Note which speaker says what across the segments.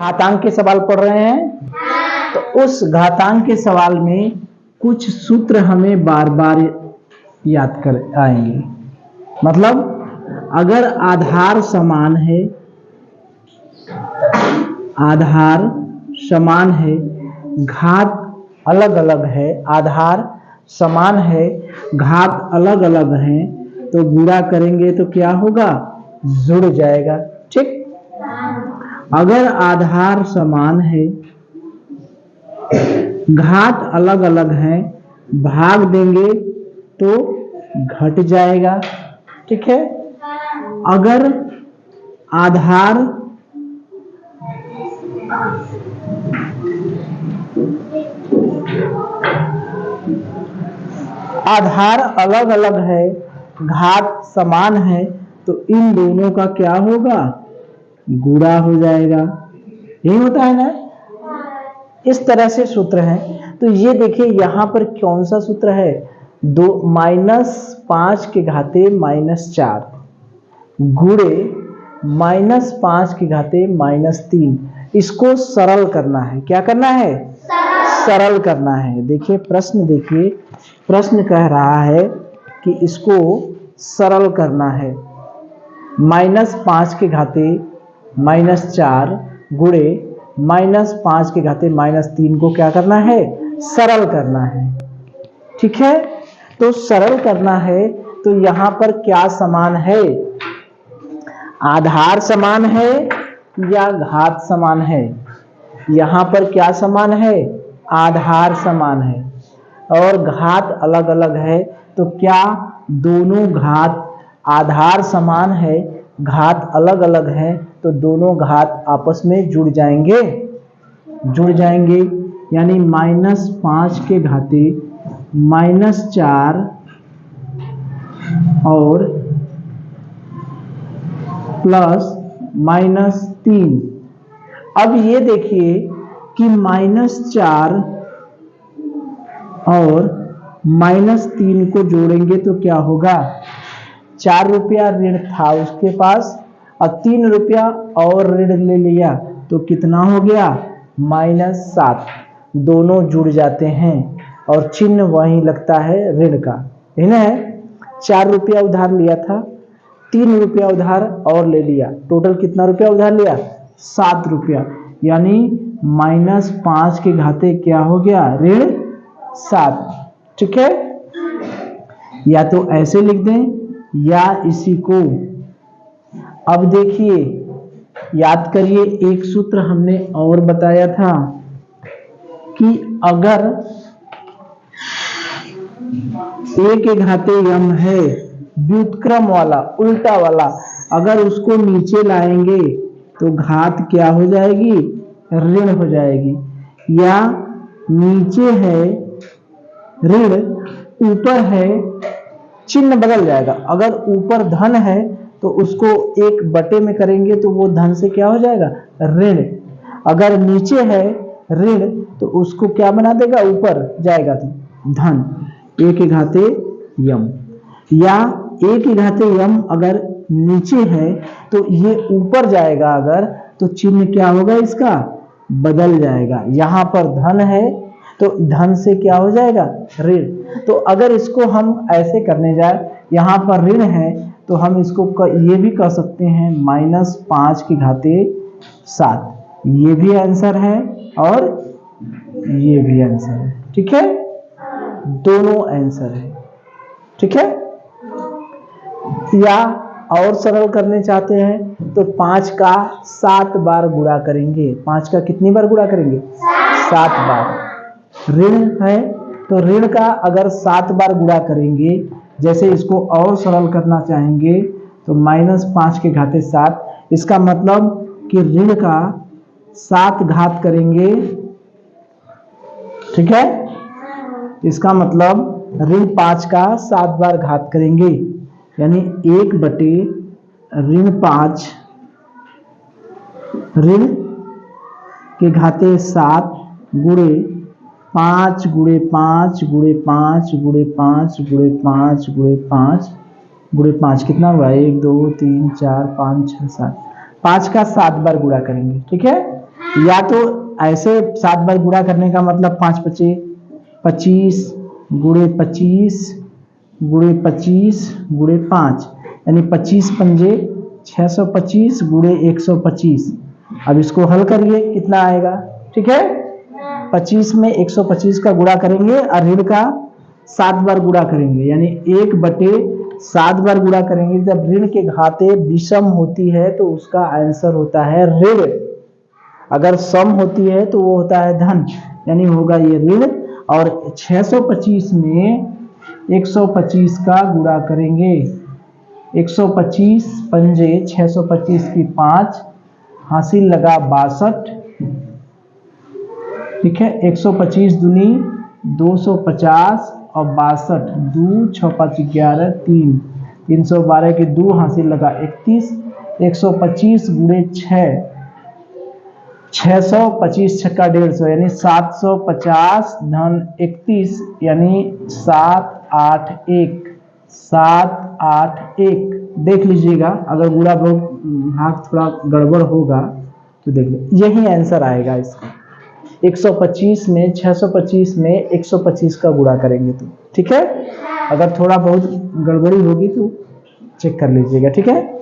Speaker 1: घातांक के सवाल पढ़ रहे हैं, तो उस घातांक के सवाल में कुछ सूत्र हमें बार बार याद कर आएंगे। मतलब अगर आधार समान है, आधार समान है, घात अलग अलग है, आधार समान है, घात अलग अलग है, तो गुणा करेंगे तो क्या होगा, जुड़ जाएगा। ठीक। अगर आधार समान है, घात अलग अलग है, भाग देंगे तो घट जाएगा। ठीक है। अगर आधार अलग अलग है, घात समान है, तो इन दोनों का क्या होगा, गुणा हो जाएगा। यही होता है ना। इस तरह से सूत्र है। तो ये देखिए यहां पर कौन सा सूत्र है, -5 के घाते -4 गुणे -5 के घाते -3। इसको सरल करना है। क्या करना है, सरल करना है। देखिए प्रश्न, देखिए प्रश्न कह रहा है कि इसको सरल करना है। -5 के घाते -4 गुणे -5 के घाते -3 को क्या करना है, सरल करना है। ठीक है। तो सरल करना है, तो यहां पर क्या समान है, आधार समान है या घात समान है। यहां पर क्या समान है, आधार समान है, और घात अलग अलग है, तो क्या दोनों घात, आधार समान है, घात अलग अलग है, तो दोनों घात आपस में जुड़ जाएंगे, जुड़ जाएंगे। यानी -5 के घाते -4 और +-3। अब ये देखिए कि -4 और -3 को जोड़ेंगे तो क्या होगा, 4 रुपया ऋण था उसके पास और 3 रुपया और ऋण ले लिया, तो कितना हो गया, -7। दोनों जुड़ जाते हैं और चिन्ह वहीं लगता है ऋण का, है ना। 4 रुपया उधार लिया था, 3 रुपया उधार और ले लिया, टोटल कितना रुपया उधार लिया, 7 रुपया। यानी -5 के घाते क्या हो गया, ऋण 7। ठीक है। या तो ऐसे लिख दें या इसी को। अब देखिए याद करिए, एक सूत्र हमने और बताया था कि अगर a के घाते m है, व्युत्क्रम वाला, उल्टा वाला, अगर उसको नीचे लाएंगे तो घात क्या हो जाएगी, ऋण हो जाएगी। या नीचे है ऋण, ऊपर है, चिन्ह बदल जाएगा। अगर ऊपर धन है तो उसको 1/, में करेंगे तो वो धन से क्या हो जाएगा, ऋण। अगर नीचे है ऋण तो उसको क्या बना देगा, ऊपर जाएगा तो धन। a के घाते m, या a के घाते m अगर नीचे है तो ये ऊपर जाएगा, अगर तो चिन्ह क्या होगा, इसका बदल जाएगा। यहां पर धन है तो धन से क्या हो जाएगा, ऋण। तो अगर इसको हम ऐसे करने जाए, यहां पर ऋण है तो हम इसको ये भी कह सकते हैं -5 के घाते 7। ये भी आंसर है और ये भी आंसर है। ठीक है, दोनों आंसर है। ठीक है। या और सरल करने चाहते हैं तो 5 का 7 बार गुणा करेंगे। 5 का कितनी बार गुणा करेंगे, 7 बार। ऋण है तो ऋण का अगर 7 बार गुणा करेंगे, जैसे इसको और सरल करना चाहेंगे तो -5 के घाते 7, इसका मतलब कि ऋण का 7 घात करेंगे। ठीक है। इसका मतलब ऋण 5 का 7 बार घात करेंगे, यानी 1/5 ऋण के घाते 7 गुणे 5 गुणे 5 गुणे 5 गुणे 5 गुणे 5 गुणे 5 गुणे 5 कितना हुआ, 1 2 3 4 5 6 7। 5 का 7 बार गुणा करेंगे। ठीक है। या तो ऐसे 7 बार गुणा करने का मतलब 5 पचे 25 गुणे 25 गुणे 25 गुणे 5 यानी 25 पंजे 625 गुणे 125। अब इसको हल करिए कितना आएगा, ठीक है। 25 में 125 का गुणा करेंगे और ऋण का 7 बार गुणा करेंगे, यानी 1/7 बार गुणा करेंगे। जब ऋण के घाते विषम होती है तो उसका आंसर होता है ऋण, अगर सम होती है तो वो होता है धन, यानी होगा ये ऋण। और 625 में 125 का गुणा करेंगे, 125 पंजे 625 की 5, हासिल लगा 62, ठीक है। 125 दूनी 250 और 62, 2 6 5 11 3, 312 के 2, हासिल लगा 31। 125 गुणे 6, 625 छक्का 150 यानी 750 धन 31 यानी 781, 781। देख लीजिएगा, अगर गुणा भाग थोड़ा गड़बड़ होगा तो देख लीजिए, यही आंसर आएगा इसका। 125 में 625 में 125 का गुणा करेंगे तो, ठीक है। अगर थोड़ा बहुत गड़बड़ी होगी तो चेक कर लीजिएगा, ठीक है।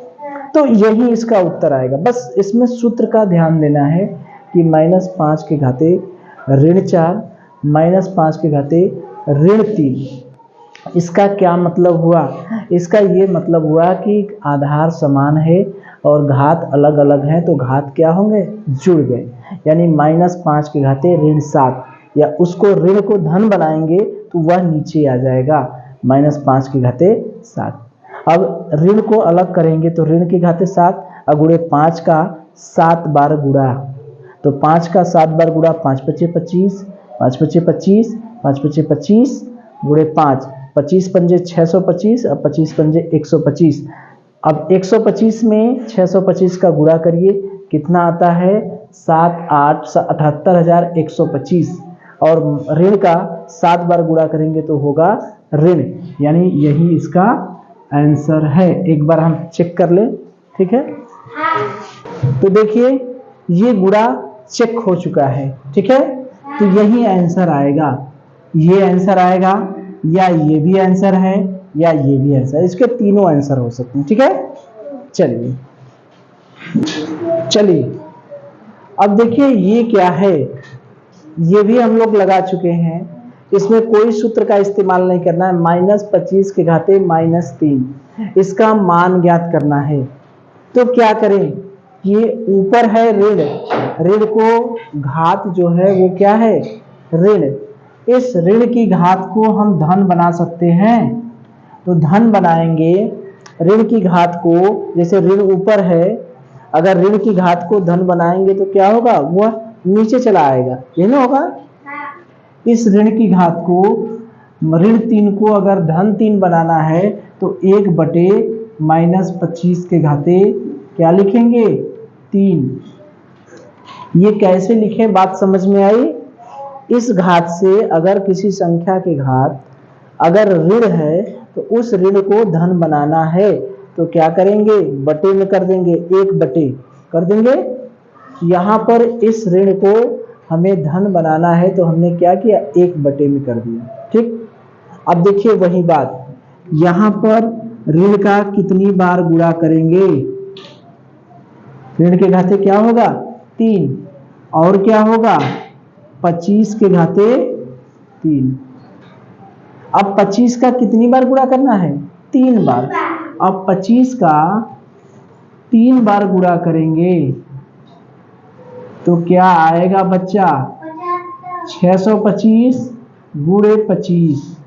Speaker 1: तो यही इसका उत्तर आएगा। बस इसमें सूत्र का ध्यान देना है कि -5 के घाते ऋण 4 -5 के घाते ऋण 3। इसका क्या मतलब हुआ, इसका ये मतलब हुआ कि आधार समान है और घात अलग अलग हैं, तो घात क्या होंगे, जुड़ गए। यानी -5 के घाते ऋण 7, या उसको ऋण को धन बनाएंगे तो वह नीचे आ जाएगा -5 के घाते 7। अब ऋण को अलग करेंगे तो ऋण के घाते 7 और गुणे 5 का 7 बार गुणा, तो 5 का 7 बार गुणा 5 पचे 25, 5 पचे 25, 5 पचे 25 गुणे 5, 25 पंजे 625 और 25 पंजे 125। अब 125 में 625 का गुणा करिए, कितना आता है 7 8 78,125, और ऋण का 7 बार गुणा करेंगे तो होगा ऋण, यानी यही इसका आंसर है। एक बार हम चेक कर लें, ठीक है। तो देखिए ये गुणा चेक हो चुका है, ठीक है। तो यही आंसर आएगा, ये आंसर आएगा, या ये भी आंसर है, या ये भी आंसर, इसके तीनों आंसर हो सकते हैं, ठीक है। चलिए चलिए अब देखिए ये क्या है, ये भी हम लोग लगा चुके हैं। इसमें कोई सूत्र का इस्तेमाल नहीं करना है। -25 के घाते -3, इसका मान ज्ञात करना है। तो क्या करें, ये ऊपर है ऋण, ऋण को घात जो है वो क्या है, ऋण। इस ऋण की घात को हम धन बना सकते हैं, तो धन बनाएंगे ऋण की घात को। जैसे ऋण ऊपर है, अगर ऋण की घात को धन बनाएंगे तो क्या होगा, वह नीचे चला आएगा, ये ना होगा। इस ऋण की घात को, ऋण 3 को अगर धन 3 बनाना है तो 1/-25 के घाते क्या लिखेंगे, 3। ये कैसे लिखें, बात समझ में आई। इस घात से अगर किसी संख्या के घात अगर ऋण है तो उस ऋण को धन बनाना है तो क्या करेंगे, बटे में कर देंगे, 1/, कर देंगे। यहाँ पर इस ऋण को हमें धन बनाना है तो हमने क्या किया, 1/, में कर दिया, ठीक। अब देखिए वही बात, यहाँ पर ऋण का कितनी बार गुणा करेंगे, ऋण के घाते क्या होगा, 3, और क्या होगा 25 के घाते 3। अब 25 का कितनी बार गुणा करना है, 3 बार। अब 25 का 3 बार गुणा करेंगे तो क्या आएगा बच्चा, 625 गुणे 25,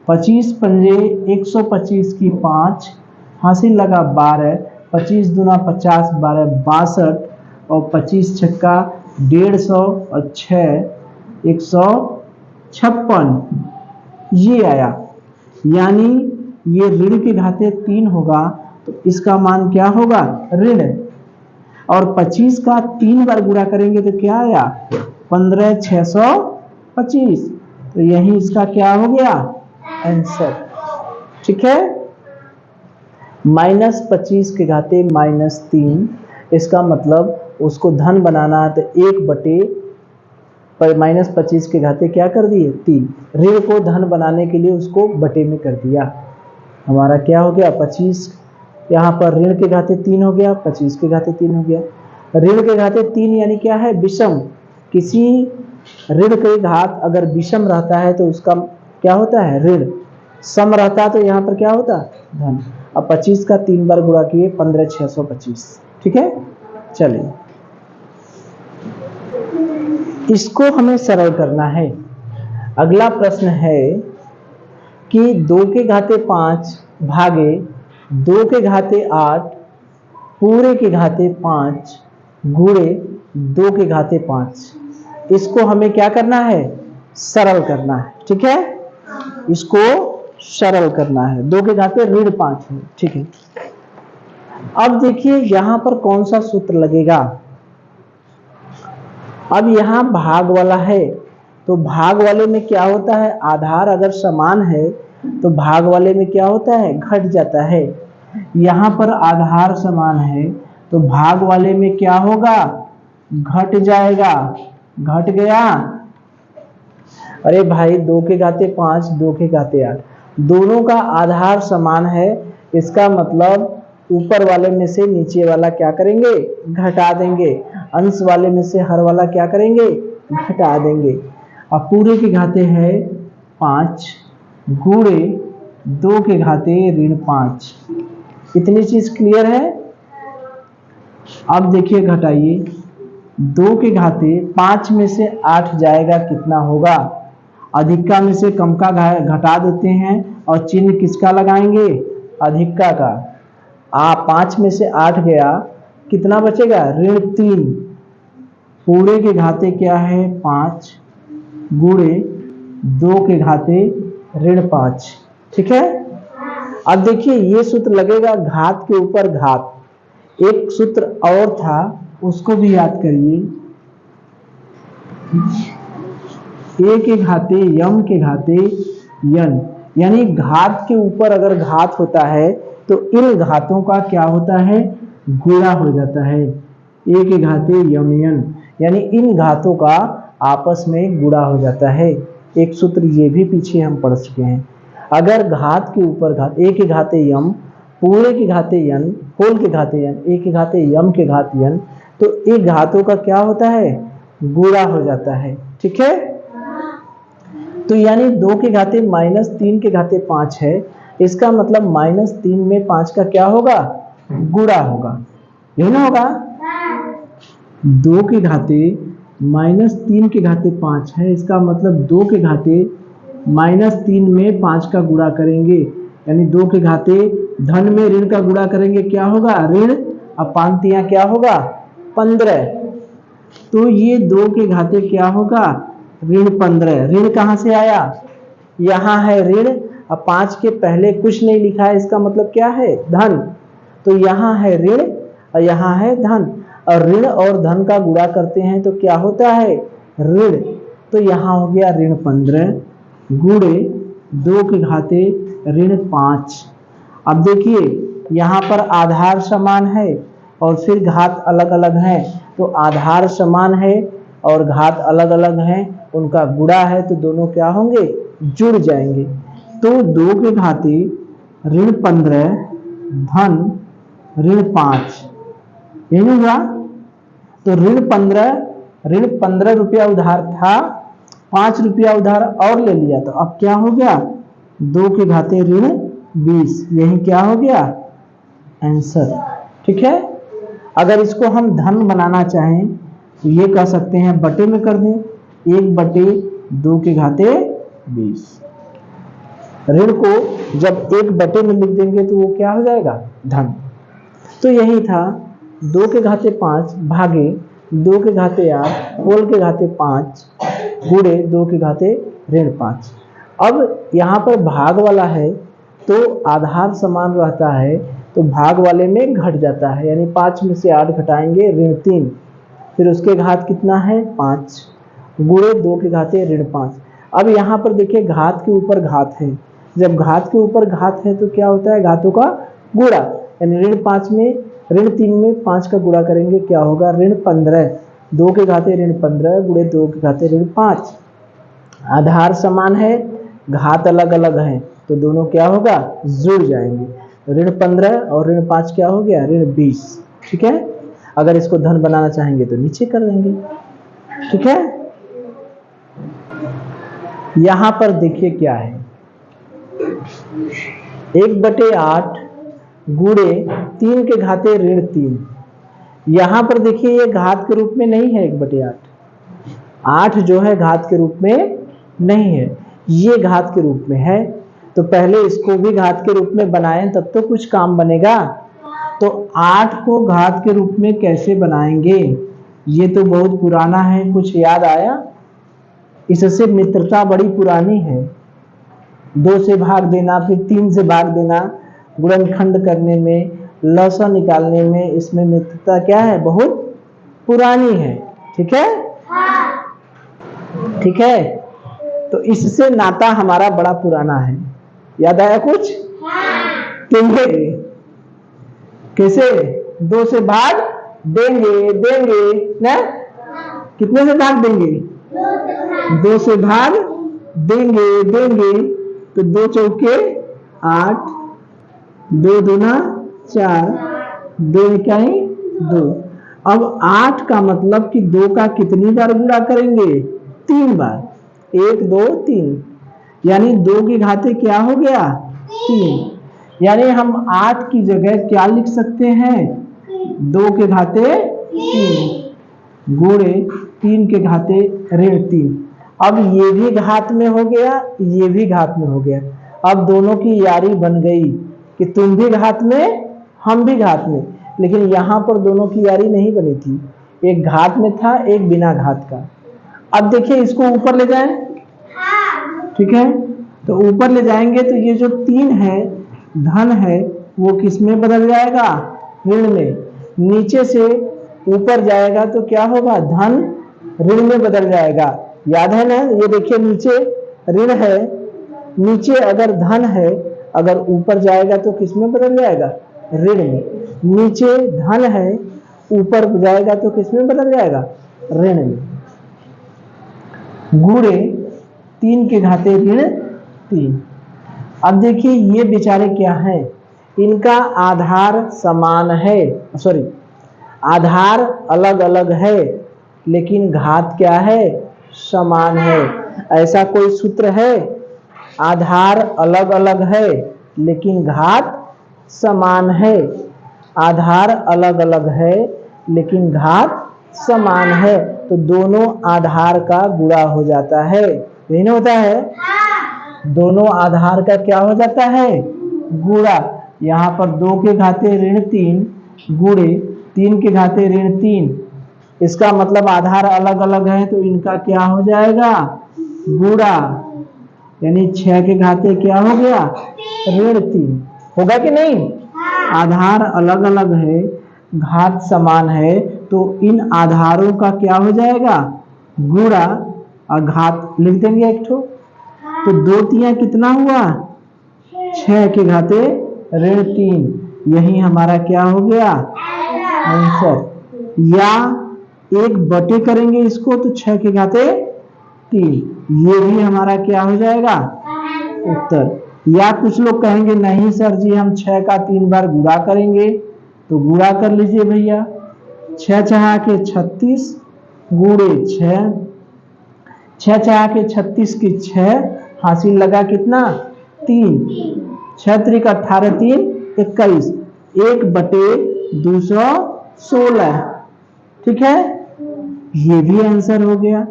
Speaker 1: 25 पंजे 125 की 5, हासिल लगा 12, 25 दूना 50, 12 62, और 25 छक्का 150 और 6 156, ये आया। यानी ये ऋण के घाते 3 होगा तो इसका मान क्या होगा, ऋण। और 25 का 3 बार गुणा करेंगे तो क्या आया, 15,625, तो यही इसका क्या हो गया, आंसर, ठीक है। -25 के घाते -3, इसका मतलब उसको धन बनाना है तो 1/-25 के घाते क्या कर दिए 3। ऋण को धन बनाने के लिए उसको बटे में कर दिया। हमारा क्या हो गया 25, यहाँ पर ऋण के घाते 3 हो गया, 25 के घाते 3 हो गया। ऋण के घाते 3 यानी क्या है विषम। किसी ऋण के घात अगर विषम रहता है तो उसका क्या होता है ऋण, सम रहता है तो यहाँ पर क्या होता धन। अब 25 का 3 बार गुणा किए 15,625। ठीक है, चलिए इसको हमें सरल करना है। अगला प्रश्न है कि 2 के घाते 5 भागे 2 के घाते 8 पूरे के घाते 5 गुणे 2 के घाते 5। इसको हमें क्या करना है सरल करना है। ठीक है, इसको सरल करना है। 2 के घाते ऋण 5 है। ठीक है, अब देखिए यहां पर कौन सा सूत्र लगेगा। अब यहां भाग वाला है तो भाग वाले में क्या होता है आधार अगर समान है तो भाग वाले में क्या होता है घट जाता है। यहां पर आधार समान है तो भाग वाले में क्या होगा घट जाएगा। घट गया। अरे भाई 2 के घाते 5 2 के घाते 8 दोनों का आधार समान है, इसका मतलब ऊपर वाले में से नीचे वाला क्या करेंगे घटा देंगे, अंश वाले में से हर वाला क्या करेंगे घटा देंगे। अब पूरे के घाते है 5 गुणे 2 के घाते ऋण 5। इतनी चीज क्लियर है। अब देखिए घटाइए 2 के घाते 5 में से 8 जाएगा कितना होगा। अधिका में से कम का घटा देते हैं और चिन्ह किसका लगाएंगे अधिका का। 5 में से 8 गया कितना बचेगा ऋण 3। पूरे के घाते क्या है 5 गुणे 2 के घाते ऋण 5। ठीक है, अब देखिए ये सूत्र लगेगा घात के ऊपर घात। एक सूत्र और था उसको भी याद करिए। ए के घाते यम के घाते यन, यानी घात के ऊपर अगर घात होता है तो इन घातों का क्या होता है गुणा हो जाता है। ए के घाते यम यन यानी इन घातों का आपस में गुणा हो जाता है। एक सूत्र ये भी पीछे हम पढ़ चुके हैं। अगर घात के ऊपर घात ए के घाते यम पूरे के घाते यन होल के घाते यन ए के घाते यम के घात यन तो एक घातों का क्या होता है गुणा हो जाता है। ठीक है, तो यानी 2 के घाते -3 के घाते 5 है, इसका मतलब -3 में 5 का क्या होगा गुणा होगा, यही ना होगा। 2 के घाते -3 के घाते 5 है, इसका मतलब 2 के घाते -3 में 5 का गुणा करेंगे, यानी 2 के घाते धन में ऋण का गुणा करेंगे क्या होगा ऋण, अब 5 क्या होगा 15। तो ये 2 के घाते क्या होगा ऋण 15। ऋण कहां से आया यहां है ऋण, अब 5 के पहले कुछ नहीं लिखा है, इसका मतलब क्या है धन। तो यहां है ऋण और यहां है धन, और ऋण और धन का गुणा करते हैं तो क्या होता है ऋण। तो यहां हो गया ऋण 15 गुणे 2 के घाते ऋण 5। अब देखिए यहां पर आधार समान है और फिर घात अलग अलग है, तो आधार समान है और घात अलग अलग हैं, उनका गुणा है तो दोनों क्या होंगे जुड़ जाएंगे। तो 2 के घाते ऋण 15 धन ऋण 5 यही हुआ। तो ऋण 15 रुपया उधार था, 5 रुपया उधार और ले लिया, तो अब क्या हो गया 2 के घाते ऋण 20, यही क्या हो गया आंसर। ठीक है, अगर इसको हम धन बनाना चाहें तो ये कह सकते हैं बटे में कर दें, 1/2 के घाते 20। ऋण को जब 1/में लिख देंगे तो वो क्या हो जाएगा धन। तो यही था 2 के घाते 5 भागे 2 के घाते 8 होल के घाते 5 गुणे 2 के घाते ऋण 5। अब यहाँ पर भाग वाला है तो आधार समान रहता है तो भाग वाले में घट जाता है, यानी 5 में से 8 घटाएंगे ऋण 3, फिर उसके घात कितना है 5 गुणे 2 के घाते ऋण 5। अब यहाँ पर देखिए घात के ऊपर घात है, जब घात के ऊपर घात है तो क्या होता है घातों का गुणा, यानी ऋण 5 में ऋण 3 में 5 का गुणा करेंगे क्या होगा, ऋण 15। 2 के घाते ऋण 15 गुणे 2 के घाते ऋण 5। आधार समान है, घात अलग अलग है, तो दोनों क्या होगा, जुड़ जाएंगे। ऋण 15 और ऋण 5 क्या हो गया, ऋण 20। ठीक है, अगर इसको धन बनाना चाहेंगे तो नीचे कर देंगे। ठीक है, यहां पर देखिए क्या है, 1/8 गुणे 3 के घाते ऋण 3। यहां पर देखिए ये घात के रूप में नहीं है, 1/8 8 जो है घात के रूप में नहीं है, ये घात के रूप में है। तो पहले इसको भी घात के रूप में बनाएं तब तो कुछ काम बनेगा। तो 8 को घात के रूप में कैसे बनाएंगे, ये तो बहुत पुराना है, कुछ याद आया? इससे मित्रता बड़ी पुरानी है। 2 से भाग देना, फिर 3 से भाग देना, गुणनखंड करने में, लसा निकालने में, इसमें मित्रता क्या है, बहुत पुरानी है। ठीक है, ठीक है, तो इससे नाता हमारा बड़ा पुराना है। याद आया कुछ? देंगे कैसे, 2 से भाग देंगे, देंगे ना, कितने से भाग देंगे, 2 से भाग देंगे, देंगे, तो 2 चौके 8, 2 दूना 4, 2 इकाई 2। अब 8 का मतलब कि 2 का कितनी बार गुणा करेंगे, 3 बार, 1 2 3, यानी 2 की घाते क्या हो गया, 3। यानी हम 8 की जगह क्या लिख सकते हैं, 2 के घाते 3 गुणे 3 के घाते ऋण 3। अब ये भी घात में हो गया, ये भी घात में हो गया। अब दोनों की यारी बन गई कि तुम भी घात में, हम भी घात में। लेकिन यहां पर दोनों की यारी नहीं बनी थी, एक घात में था, एक बिना घात का। अब देखिए इसको ऊपर ले जाएं, ठीक है, तो ऊपर ले जाएंगे तो ये जो 3 है धन है वो किस में बदल जाएगा, ऋण में। नीचे से ऊपर जाएगा तो क्या होगा, धन ऋण में बदल जाएगा। याद है ना, ये देखिए नीचे ऋण है, नीचे अगर धन है, अगर ऊपर जाएगा तो किस में बदल जाएगा, ऋण में। नीचे धन है, ऊपर जाएगा तो किस में बदल जाएगा, ऋण में। गुणे 3 के घाते ऋण 3। अब देखिए ये बेचारे क्या हैं, इनका आधार समान है, सॉरी आधार अलग अलग है, लेकिन घात क्या है, समान है। ऐसा कोई सूत्र है, आधार अलग अलग है लेकिन घात समान है, आधार अलग अलग है लेकिन घात समान है, तो दोनों आधार का गुणा हो जाता है, यही ना होता है, दोनों आधार का क्या हो जाता है, गुणा। यहाँ पर 2 के घाते ऋण 3 गुणे 3 के घाते ऋण 3, इसका मतलब आधार अलग अलग है तो इनका क्या हो जाएगा, गुणा। यानी 6 के घाते क्या हो गया, ऋण 3, होगा कि नहीं। आधार अलग अलग है, घात समान है, तो इन आधारों का क्या हो जाएगा, गुणा, और घात लिख देंगे एक ठो। तो 2 तिया कितना हुआ, 6 के घाते ऋण 3, यही हमारा क्या हो गया आंसर। या 1 बटे करेंगे इसको तो 6 के घाते 3, ये भी हमारा क्या हो जाएगा उत्तर। या कुछ लोग कहेंगे नहीं सर जी हम 6 का 3 बार गुणा करेंगे, तो गुणा कर लीजिए भैया, 6 छहा के 36 गुणे 6, 6 छहा के 36 की 6, हासिल लगा कितना 3, 6 त्रिक 18 3 21, 1 बटे 216। ठीक है, ये भी आंसर हो गया।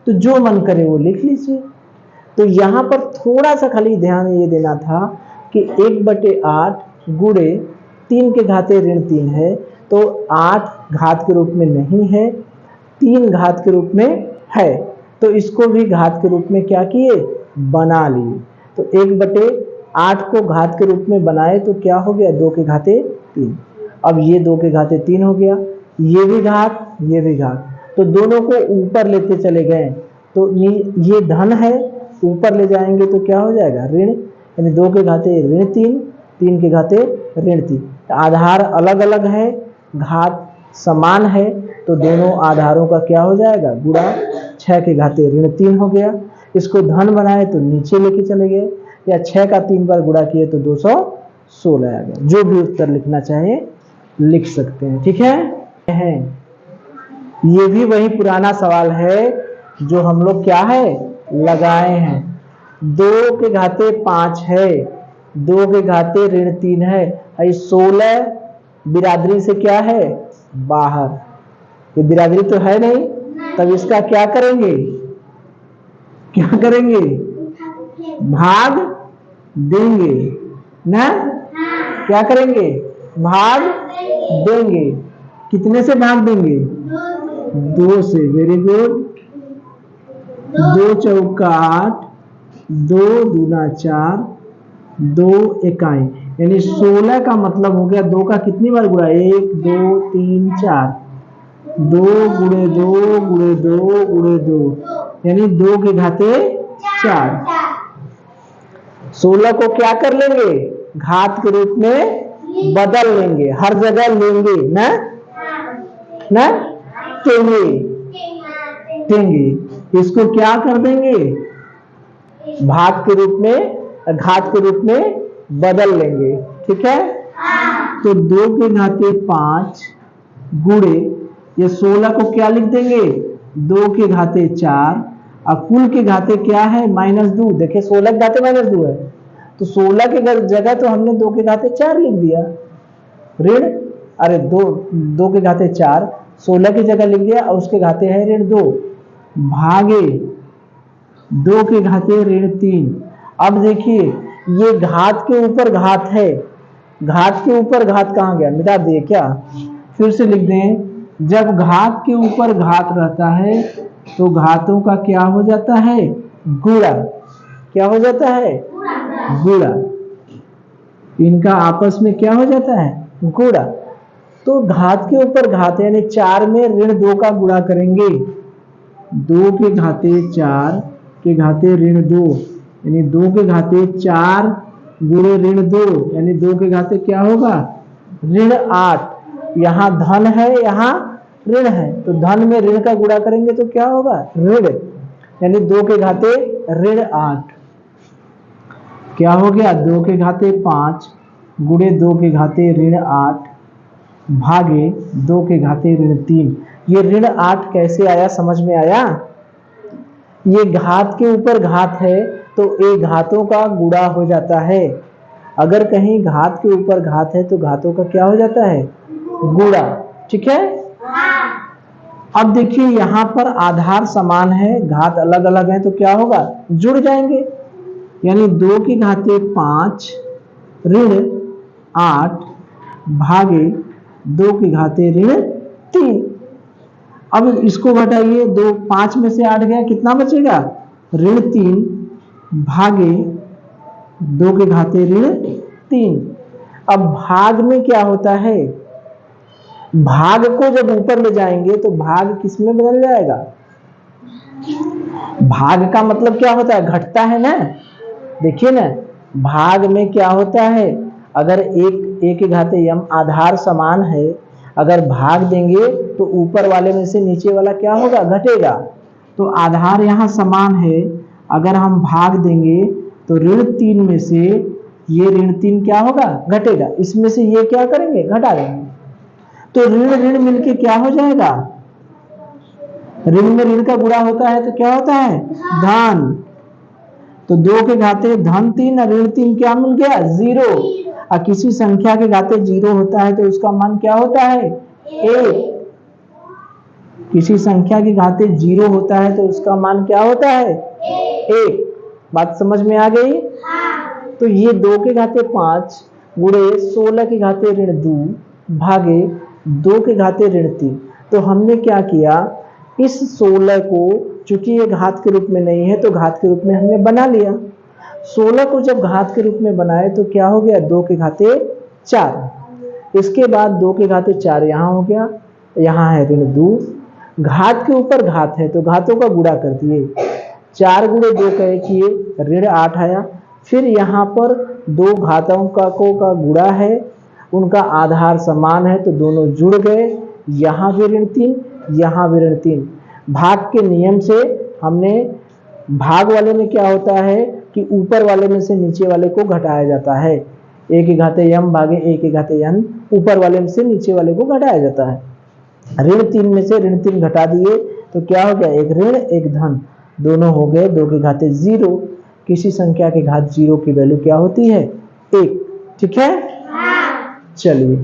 Speaker 1: तो जो मन करे वो लिख लीजिए। तो यहां पर थोड़ा सा खाली ध्यान ये देना था कि 1/8 गुणे 3 के घाते ऋण 3 है, तो 8 घात के रूप में नहीं है, 3 घात के रूप में है, तो इसको भी घात के रूप में क्या किए, बना लिए। तो 1/8 को घात के रूप में बनाए तो क्या हो गया, 2 के घाते 3। अब ये 2 के घाते 3 हो गया, ये भी घात ये भी घात, तो दोनों को ऊपर लेते चले गए, तो ये धन है, ऊपर ले जाएंगे तो क्या हो जाएगा ऋण, यानी 2 के घाते ऋण 3, 3 के घाते ऋण 3। आधार अलग अलग है, घात समान है, तो दोनों आधारों का क्या हो जाएगा, गुणा। 6 के घाते ऋण 3 हो गया। इसको धन बनाए तो नीचे लेके चले गए, या 6 का 3 बार गुणा किए तो 216 आ गया। जो भी उत्तर लिखना चाहे लिख सकते हैं, ठीक है। ये भी वही पुराना सवाल है जो हम लोग क्या है लगाए हैं। 2 के घाते 5 है, 2 के घाते ऋण 3 है, 16 बिरादरी से क्या है, बाहर। ये बिरादरी तो है नहीं, तब इसका क्या करेंगे, क्या करेंगे, भाग देंगे ना। क्या करेंगे, भाग देंगे। कितने से भाग देंगे, 2 से। Very good. 2 चौका 8, 2 दूना 4, 2 इकाई, यानी 16 का मतलब हो गया 2 का कितनी बार गुणा, 1 2 3 4, 2 गुणे 2 गुणे 2 गुणे 2, यानी 2 के घाते 4। 16 को क्या कर लेंगे, घात के रूप में बदल लेंगे, हर जगह लेंगे ना, टेंगे। इसको क्या कर देंगे, भाग के रूप में, घात के रूप में बदल लेंगे, ठीक है। तो 2 के घाते 5 गुणे, ये 16 को क्या लिख देंगे, 2 के घाते 4, और कुल के घाते क्या है, -2। देखिए 16 के घाते -2 है, तो 16 के जगह तो हमने 2 के घाते 4 लिख दिया, ऋण, अरे 2 के घाते 4, 16 की जगह लिख दिया, और उसके घाते है ऋण 2, भागे 2 के घाते ऋण 3। अब देखिए ये घात के ऊपर घात है, घात के ऊपर घात कहाँ गया, मिटा दिए क्या, फिर से लिख दें। जब घात के ऊपर घात रहता है तो घातों का क्या हो जाता है, गुणा। क्या हो जाता है, गुणा। इनका आपस में क्या हो जाता है, गुणा। तो घात के ऊपर घात यानी 4 में ऋण 2 का गुणा करेंगे, 2 के घाते 4 के घाते ऋण 2, यानी 2 के घाते 4 गुणे ऋण 2, यानी 2 के घाते क्या होगा, ऋण 8। यहाँ धन है, यहाँ ऋण है, तो धन में ऋण का गुणा करेंगे तो क्या होगा, ऋण, यानी 2 के घाते ऋण 8। क्या हो गया, 2 के घाते 5 गुणे 2 के घाते ऋण 8 भागे 2 के घाते ऋण 3। ये ऋण 8 कैसे आया, समझ में आया। ये घात के ऊपर घात है तो एक घातों का गुणा हो जाता है। अगर कहीं घात के ऊपर घात है तो घातों का क्या हो जाता है, गुणा, ठीक है। अब देखिए यहाँ पर आधार समान है, घात अलग अलग है, तो क्या होगा, जुड़ जाएंगे, यानी 2 के घाते 5 ऋण 8 भागे 2 के घाते ऋण 3। अब इसको घटाइए, 2 5 में से 8 गया, कितना बचेगा, ऋण 3 भागे 2 के घाते ऋण 3। अब भाग में क्या होता है, भाग को जब ऊपर ले जाएंगे तो भाग किस में बदल जाएगा, भाग का मतलब क्या होता है, घटता है ना। देखिए ना, भाग में क्या होता है, अगर एक के घाते यम आधार समान है, अगर भाग देंगे तो ऊपर वाले में से नीचे वाला क्या होगा, घटेगा। तो आधार यहाँ समान है, अगर हम भाग देंगे तो ऋण 3 में से ये ऋण 3 क्या होगा, घटेगा, इसमें से ये क्या करेंगे, घटा देंगे, तो ऋण ऋण मिलके क्या हो जाएगा, ऋण में ऋण का गुणा होता है तो क्या होता है, धन। तो 2 के घाते धन 3 और ऋण 3 क्या मिल गया, 0। और किसी संख्या के घाते 0 होता है तो उसका मान क्या होता है, 1। किसी संख्या के घाते 0 होता है तो उसका मान क्या होता है, 1। बात समझ में आ गई। तो ये 2 के घाते 5 गुणे 16 के घाते ऋण 2 भागे 2 के घाते ऋण 3। तो हमने क्या किया, इस 16 को चूंकि ये घात के रूप में नहीं है तो घात के रूप में हमने बना लिया। 16 को जब घात के रूप में बनाए तो क्या हो गया, 2 के घाते 4। इसके बाद 2 के घाते 4 यहाँ हो गया, यहाँ है ऋण 2, घात के ऊपर घात है तो घातों का गुणा कर दिए, 4 गुणे 2 कहे किए ऋण 8 आया। फिर यहाँ पर 2 घातों का गुणा है उनका आधार समान है तो दोनों जुड़ गए, यहाँ भी ऋण 3, यहाँ भी ऋण 3। भाग के नियम से हमने भाग वाले में क्या होता है कि ऊपर वाले में से नीचे वाले को घटाया जाता है। a की घाते m भागे a की घाते n, ऊपर वाले में से नीचे वाले को घटाया जाता है। ऋण 3 में से ऋण 3 घटा दिए तो क्या हो गया, एक ऋण एक धन, दोनों हो गए 2 की घाते 0। किसी संख्या की घात 0 की वैल्यू क्या होती है, 1। ठीक है, चलिए